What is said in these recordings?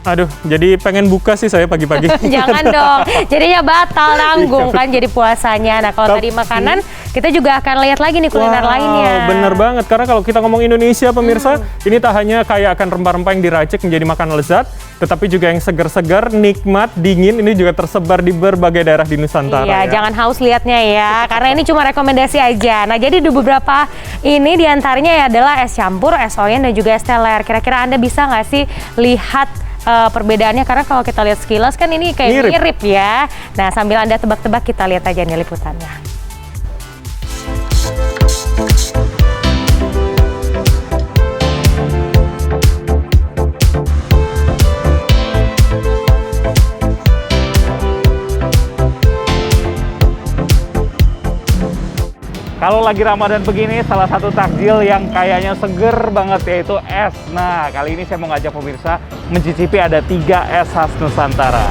Aduh, jadi pengen buka sih saya pagi-pagi. Jangan dong, jadinya batal nanggung kan jadi puasanya. Nah kalau tadi makanan, kita juga akan lihat lagi nih kuliner lainnya. Bener banget, karena kalau kita ngomong Indonesia pemirsa, ini tak hanya kayak akan rempah-rempah yang diracik menjadi makanan lezat, tetapi juga yang segar-segar, nikmat, dingin, ini juga tersebar di berbagai daerah di Nusantara. Iya, jangan haus lihatnya ya, karena ini cuma rekomendasi aja. Nah jadi di beberapa ini diantaranya adalah es campur, es oyen, dan juga es teler. Kira-kira Anda bisa nggak sih lihat perbedaannya, karena kalau kita lihat sekilas kan ini kayak mirip ya. Nah sambil Anda tebak-tebak, kita lihat aja nih liputannya. Kalau lagi Ramadan begini, salah satu takjil yang kayaknya seger banget yaitu es. Nah, kali ini saya mau ngajak pemirsa mencicipi ada 3 es khas Nusantara.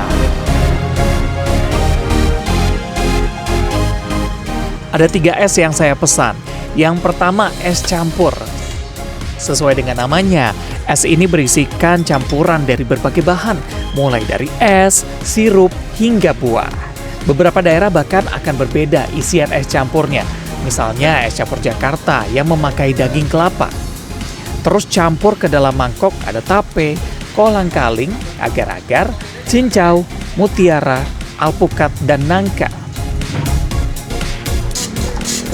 Ada 3 es yang saya pesan. Yang pertama, es campur. Sesuai dengan namanya, es ini berisikan campuran dari berbagai bahan, mulai dari es, sirup, hingga buah. Beberapa daerah bahkan akan berbeda isian es campurnya. Misalnya es campur Jakarta yang memakai daging kelapa. Terus campur ke dalam mangkok ada tape, kolang-kaling, agar-agar, cincau, mutiara, alpukat, dan nangka.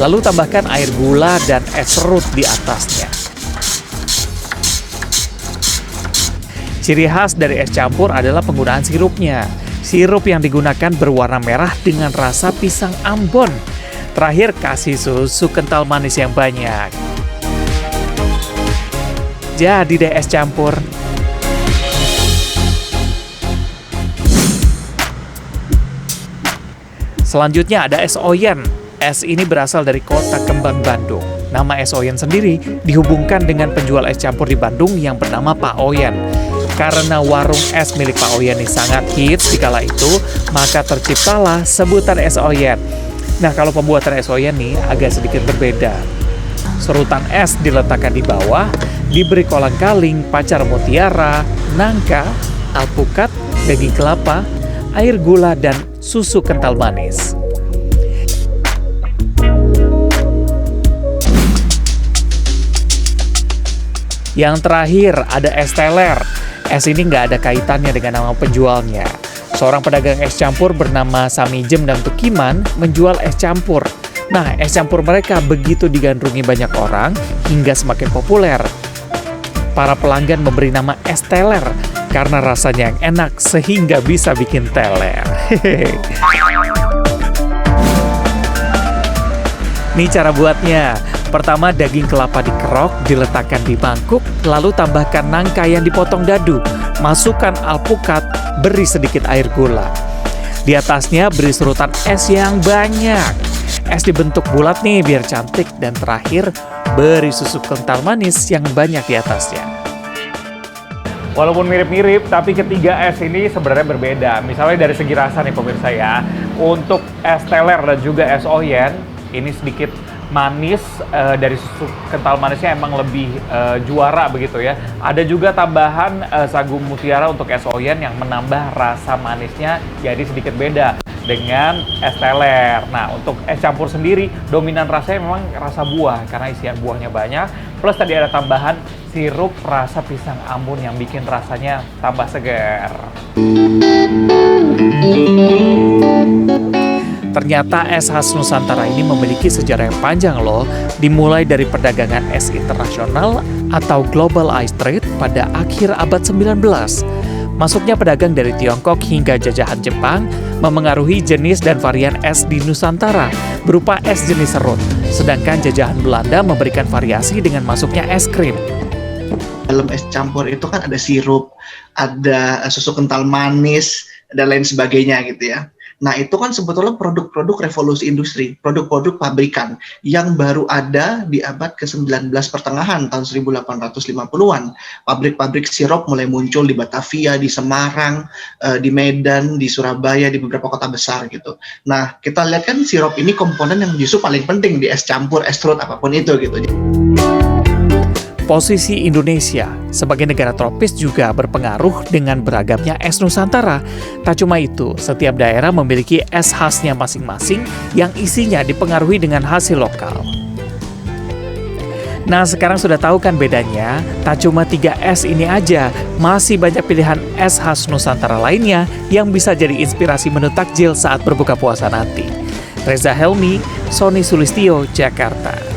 Lalu tambahkan air gula dan es serut di atasnya. Ciri khas dari es campur adalah penggunaan sirupnya. Sirup yang digunakan berwarna merah dengan rasa pisang Ambon. Terakhir, kasih susu kental manis yang banyak. Jadi deh es campur. Selanjutnya ada es oyen. Es ini berasal dari kota Kembang, Bandung. Nama es oyen sendiri dihubungkan dengan penjual es campur di Bandung yang bernama Pak Oyen. Karena warung es milik Pak Oyen ini sangat hits di kala itu, maka terciptalah sebutan es oyen. Nah, kalau pembuatan es oyen nih agak sedikit berbeda. Serutan es diletakkan di bawah, diberi kolang-kaling, pacar mutiara, nangka, alpukat, daging kelapa, air gula, dan susu kental manis. Yang terakhir ada es teler. Es ini nggak ada kaitannya dengan nama penjualnya. Seorang pedagang es campur bernama Samijem dan Tukiman menjual es campur. Nah, es campur mereka begitu digandrungi banyak orang hingga semakin populer. Para pelanggan memberi nama es teler karena rasanya yang enak sehingga bisa bikin teler. Nih cara buatnya. Pertama, daging kelapa dikerok, diletakkan di mangkuk, lalu tambahkan nangka yang dipotong dadu. Masukkan alpukat, beri sedikit air gula. Di atasnya beri serutan es yang banyak. Es dibentuk bulat nih biar cantik. Dan terakhir, beri susu kental manis yang banyak di atasnya. Walaupun mirip-mirip, tapi ketiga es ini sebenarnya berbeda. Misalnya dari segi rasa nih pemirsa ya. Untuk es teler dan juga es oyen, ini sedikit manis, dari susu kental manisnya emang lebih juara begitu ya. Ada juga tambahan sagu mutiara untuk es oyen yang menambah rasa manisnya jadi sedikit beda dengan es teler. Nah, untuk es campur sendiri dominan rasanya memang rasa buah karena isian buahnya banyak. Plus tadi ada tambahan sirup rasa pisang Ambon yang bikin rasanya tambah segar. Ternyata es khas Nusantara ini memiliki sejarah yang panjang loh, dimulai dari perdagangan es internasional atau Global Ice Trade pada akhir abad 19. Masuknya pedagang dari Tiongkok hingga jajahan Jepang memengaruhi jenis dan varian es di Nusantara berupa es jenis serut, sedangkan jajahan Belanda memberikan variasi dengan masuknya es krim. Dalam es campur itu kan ada sirup, ada susu kental manis, dan lain sebagainya gitu ya. Nah, itu kan sebetulnya produk-produk revolusi industri, produk-produk pabrikan yang baru ada di abad ke-19 pertengahan tahun 1850-an. Pabrik-pabrik sirup mulai muncul di Batavia, di Semarang, di Medan, di Surabaya, di beberapa kota besar gitu. Nah, kita lihat kan sirup ini komponen yang justru paling penting di es campur, es serut, apapun itu gitu. Posisi Indonesia sebagai negara tropis juga berpengaruh dengan beragamnya es Nusantara. Tak cuma itu, setiap daerah memiliki es khasnya masing-masing yang isinya dipengaruhi dengan hasil lokal. Nah, sekarang sudah tahu kan bedanya? Tak cuma 3 es ini aja, masih banyak pilihan es khas Nusantara lainnya yang bisa jadi inspirasi menu takjil saat berbuka puasa nanti. Reza Helmi, Sony Sulistyo, Jakarta.